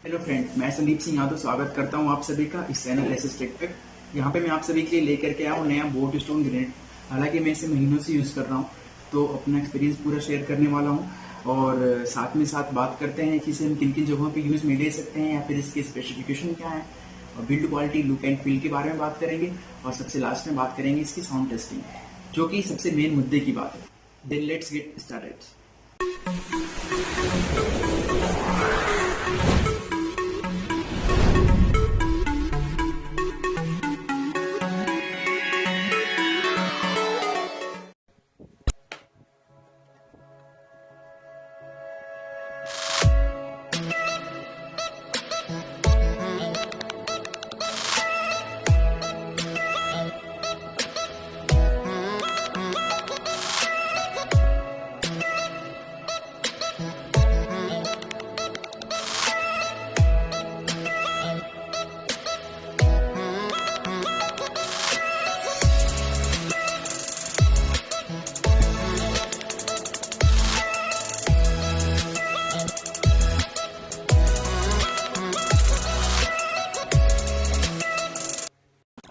Hello friend, मैं संदीप सिंह यादव स्वागत करता हूं आप सभी का इस चैनल एसएस टेक पे। यहाँ पे मैं आप सभी के लिए लेकर के आया हूँ नया बोट स्टोन ग्रेनेड। हालांकि मैं इसे महीनों से यूज़ कर रहा हूँ, तो अपना एक्सपीरियंस पूरा शेयर करने वाला हूँ। और साथ में साथ बात करते हैं कि इसे हम किन किन जगहों पे यूज़ में ले सकते हैं, या फिर इसके स्पेसिफिकेशन क्या है, और build quality, look and feel के बारे में बात करेंगे। और सबसे लास्ट में बात करेंगे इसकी साउंड टेस्टिंग, जो कि सबसे मेन मुद्दे की बात है। Then let's get started.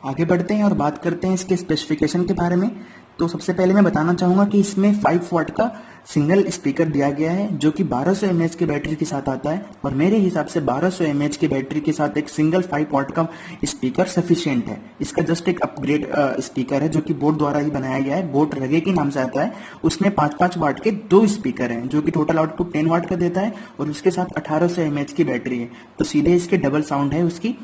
आगे बढ़ते हैं और बात करते हैं इसके स्पेसिफिकेशन के बारे में। तो सबसे पहले मैं बताना चाहूँगा कि इसमें 5 वाट का सिंगल स्पीकर दिया गया है, जो कि 1200 mAh की बैटरी के साथ आता है। और मेरे हिसाब से 1200 mAh की बैटरी के साथ एक सिंगल 5 वाट का स्पीकर सफिशिएंट है। इसका जस्ट एक अपग्रेड स्पीकर है, जो कि बोट द्वारा ही बनाया गया है। बोट रगे के नाम से आता है। उसमें 5-5 वाट के 2 स्पीकर हैं, जो कि टोटल आउटपुट 10 वाट का देता है। और उसके साथ 1800 mAh की बैटरी है, तो सीधे इसके डबल साउंड है उसकी।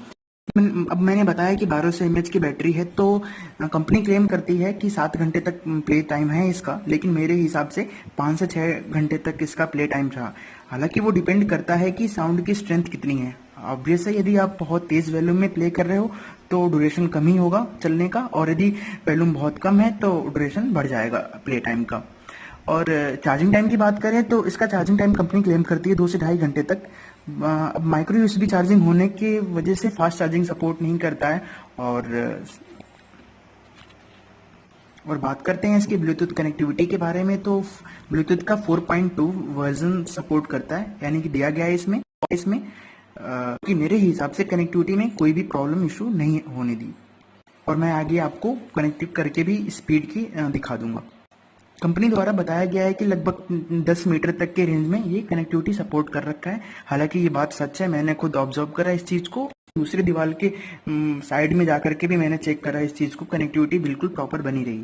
अब मैंने बताया कि 1200 mAh की बैटरी है, तो कंपनी क्लेम करती है कि 7 घंटे तक प्ले टाइम है इसका, लेकिन मेरे हिसाब से 5 से 6 घंटे तक इसका प्ले टाइम रहा। हालांकि वो डिपेंड करता है कि साउंड की स्ट्रेंथ कितनी है। ऑब्वियस है, यदि आप बहुत तेज वॉल्यूम में प्ले कर रहे हो तो ड्यूरेशन कम ही होगा चलने का, और यदि वॉल्यूम बहुत कम है तो ड्यूरेशन बढ़ जाएगा प्ले टाइम का। और चार्जिंग टाइम की बात करें तो इसका चार्जिंग टाइम कंपनी क्लेम करती है 2 से 2.5 घंटे तक। अब माइक्रो यूएसबी चार्जिंग होने की वजह से फास्ट चार्जिंग सपोर्ट नहीं करता है। और बात करते हैं इसकी ब्लूटूथ कनेक्टिविटी के बारे में, तो ब्लूटूथ का 4.2 वर्जन सपोर्ट करता है, यानी कि दिया गया है इसमें कि मेरे हिसाब से कनेक्टिविटी में कोई भी प्रॉब्लम इशू नहीं होने दी। और मैं आगे आपको कनेक्टिव करके भी स्पीड की दिखा दूंगा। कंपनी द्वारा बताया गया है कि लगभग 10 मीटर तक के रेंज में ये कनेक्टिविटी सपोर्ट कर रखा है। हालांकि ये बात सच है, मैंने खुद ऑब्जर्व करा इस चीज को। दूसरी दीवार के साइड में जाकर के भी मैंने चेक करा इस चीज को, कनेक्टिविटी बिल्कुल प्रॉपर बनी रही।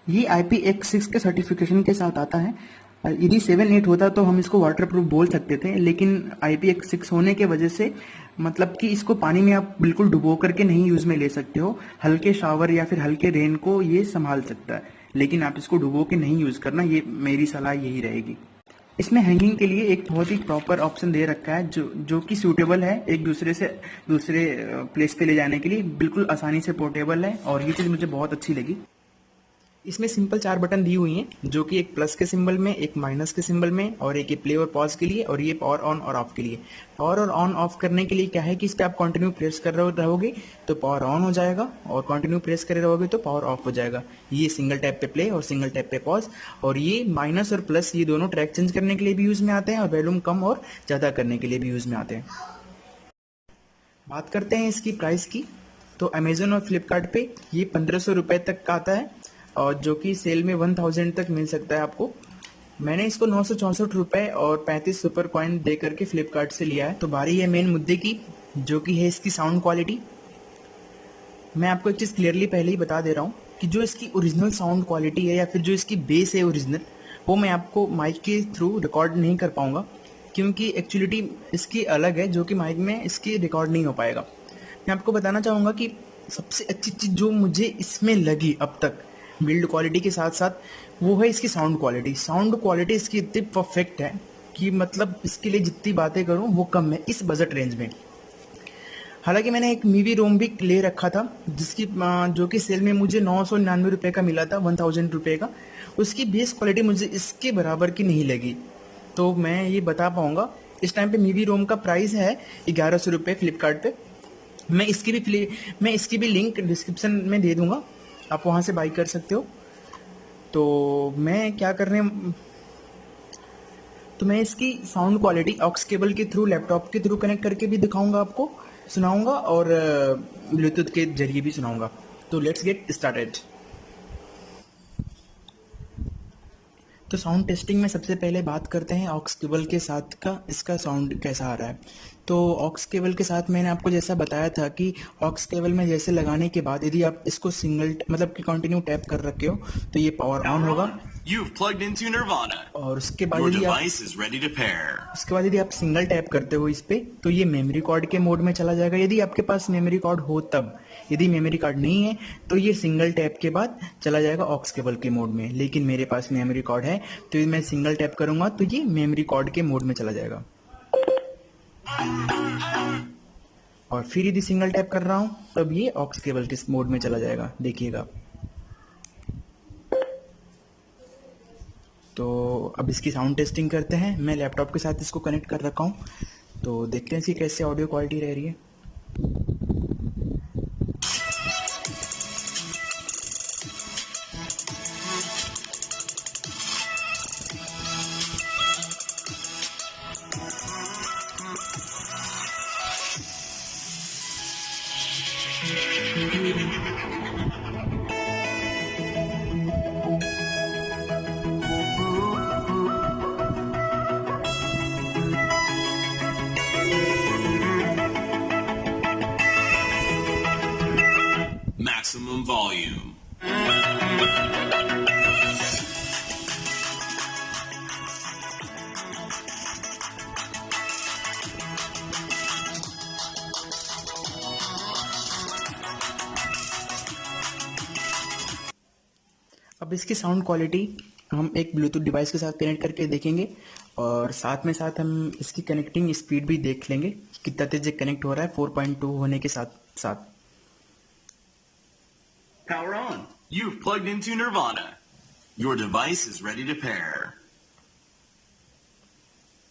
ये IPX6 के सर्टिफिकेशन के साथ आता है। यदि 7-8 होता तो हम इसको वाटरप्रूफ बोल सकते थे, लेकिन IPX6 होने के वजह से मतलब कि इसको पानी में आप बिल्कुल डुबो करके नहीं यूज में ले सकते हो। हल्के शावर या फिर हल्के रेन को ये संभाल सकता है, लेकिन आप इसको डुबो के नहीं यूज करना, ये मेरी सलाह यही रहेगी। इसमें हैंगिंग के लिए एक बहुत ही प्रॉपर ऑप्शन दे रखा है, जो कि सूटेबल है एक दूसरे से दूसरे प्लेस पे ले जाने के लिए, बिल्कुल आसानी से पोर्टेबल है। और ये चीज़ मुझे बहुत अच्छी लगी। इसमें सिंपल 4 बटन दी हुई हैं, जो कि एक प्लस के सिंबल में, एक माइनस के सिंबल में, और एक ये प्ले और पॉज के लिए, और ये पावर ऑन और ऑफ के लिए। पावर और ऑन ऑफ करने के लिए क्या है कि इस पर आप कंटिन्यू प्रेस कर रहोगे तो पावर ऑन हो जाएगा, और कंटिन्यू प्रेस करे रहोगे तो पावर ऑफ हो जाएगा। ये सिंगल टैप पे प्ले और सिंगल टैप पे पॉज। और ये माइनस और प्लस, ये दोनों ट्रैक चेंज करने के लिए भी यूज में आते हैं, और वॉल्यूम कम और ज़्यादा करने के लिए भी यूज में आते हैं। बात करते हैं इसकी प्राइस की, तो अमेजोन और फ्लिपकार्ट पे ये 1500 रुपये तक का आता है, और जो कि सेल में 1000 तक मिल सकता है आपको। मैंने इसको 964 रुपये और 35 सुपर कॉइन दे करके फ्लिपकार्ट से लिया है। तो बारी है मेन मुद्दे की, जो कि है इसकी साउंड क्वालिटी। मैं आपको एक चीज़ क्लियरली पहले ही बता दे रहा हूँ कि जो इसकी ओरिजिनल साउंड क्वालिटी है, या फिर जो इसकी बेस है ओरिजिनल, वो मैं आपको माइक के थ्रू रिकॉर्ड नहीं कर पाऊँगा, क्योंकि एक्चुअलिटी इसकी अलग है, जो कि माइक में इसकी रिकॉर्ड नहीं हो पाएगा। मैं आपको बताना चाहूँगा कि सबसे अच्छी चीज़ जो मुझे इसमें लगी अब तक बिल्ड क्वालिटी के साथ साथ, वो है इसकी साउंड क्वालिटी। साउंड क्वालिटी इसकी इतनी परफेक्ट है कि मतलब इसके लिए जितनी बातें करूं वो कम है इस बजट रेंज में। हालांकि मैंने एक मीवी रोम भी ले रखा था, जिसकी जो कि सेल में मुझे 999 रुपये का मिला था, 1000 रुपये का। उसकी बेस क्वालिटी मुझे इसके बराबर की नहीं लगी। तो मैं ये बता पाऊंगा, इस टाइम पे मीवी रोम का प्राइस है 1100 रुपये फ्लिपकार्ट पे। मैं इसकी भी लिंक डिस्क्रिप्शन में दे दूंगा, आप वहाँ से बाई कर सकते हो। तो तो मैं इसकी साउंड क्वालिटी ऑक्स केबल के थ्रू, लैपटॉप के थ्रू कनेक्ट करके भी दिखाऊंगा, आपको सुनाऊंगा और ब्लूटूथ के जरिए भी सुनाऊंगा। तो लेट्स गेट स्टार्टेड। तो साउंड टेस्टिंग में सबसे पहले बात करते हैं ऑक्स केबल के साथ का इसका साउंड कैसा आ रहा है। तो ऑक्स केबल के साथ मैंने आपको जैसा बताया था कि ऑक्स केबल में जैसे लगाने के बाद यदि आप इसको सिंगल मतलब कि कंटिन्यू टैप कर रखे हो तो ये पावर ऑन होगा। You've plugged into Nirvana. और उसके बाद Your यदि आप device is ready to pair. Single tap करते हो इस पे तो ये मेमोरी कार्ड के मोड में चला जाएगा, यदि आपके पास मेमोरी कार्ड हो तब। यदि मेमोरी कार्ड नहीं है तो ये सिंगल टैप के बाद चला जाएगा ऑक्स केबल के मोड में। लेकिन मेरे पास मेमोरी कार्ड है तो यदि मैं सिंगल टैप करूंगा तो ये मेमोरी कार्ड के मोड में चला जाएगा। और फिर यदि सिंगल टैप कर रहा हूं तब ये ऑक्स केबल के मोड में चला जाएगा, देखिएगा। तो अब इसकी साउंड टेस्टिंग करते हैं। मैं लैपटॉप के साथ इसको कनेक्ट कर रखा हूँ, तो देखते हैं इसकी कैसे ऑडियो क्वालिटी रह रही है। Maximum volume. अब इसकी साउंड क्वालिटी हम एक ब्लूटूथ डिवाइस के साथ कनेक्ट करके देखेंगे और साथ में साथ हम इसकी कनेक्टिंग स्पीड भी देख लेंगे कितना तेज कनेक्ट हो रहा है 4.2 होने के साथ साथ। Power on. You've plugged into Nirvana. Your device is ready to pair.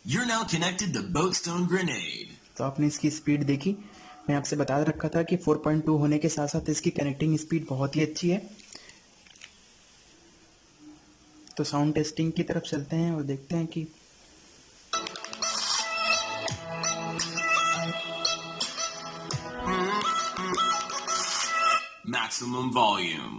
You're now connected to Boatstone Grenade. तो आपने इसकी स्पीड देखी, मैं आपसे बता रखा था कि 4.2 होने के साथ साथ इसकी कनेक्टिंग स्पीड बहुत ही अच्छी है। तो साउंड टेस्टिंग की तरफ चलते हैं और देखते हैं कि Maximum volume.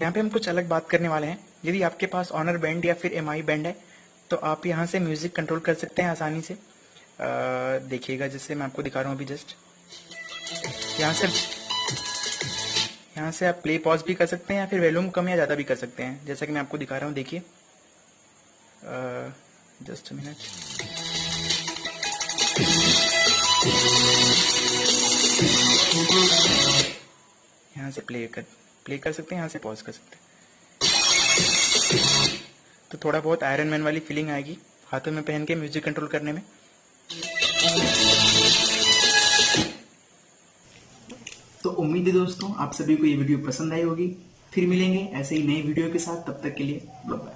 यहाँ पे हम कुछ अलग बात करने वाले हैं। यदि आपके पास ऑनर बैंड या फिर एमआई बैंड है तो आप यहाँ से म्यूजिक कंट्रोल कर सकते हैं आसानी से। देखिएगा, जैसे मैं आपको दिखा रहा हूँ अभी जस्ट यहाँ से आप प्ले पॉज भी कर सकते हैं या फिर वॉल्यूम कम या ज़्यादा भी कर सकते हैं, जैसा कि मैं आपको दिखा रहा हूँ। देखिए जस्ट मिनट, यहाँ से प्ले कर सकते हैं, यहाँ से पॉज कर सकते हैं। तो थोड़ा बहुत आयरन मैन वाली फीलिंग आएगी हाथों में पहन के म्यूजिक कंट्रोल करने में। तो उम्मीद है दोस्तों आप सभी को ये वीडियो पसंद आई होगी। फिर मिलेंगे ऐसे ही नई वीडियो के साथ, तब तक के लिए बाय बाय।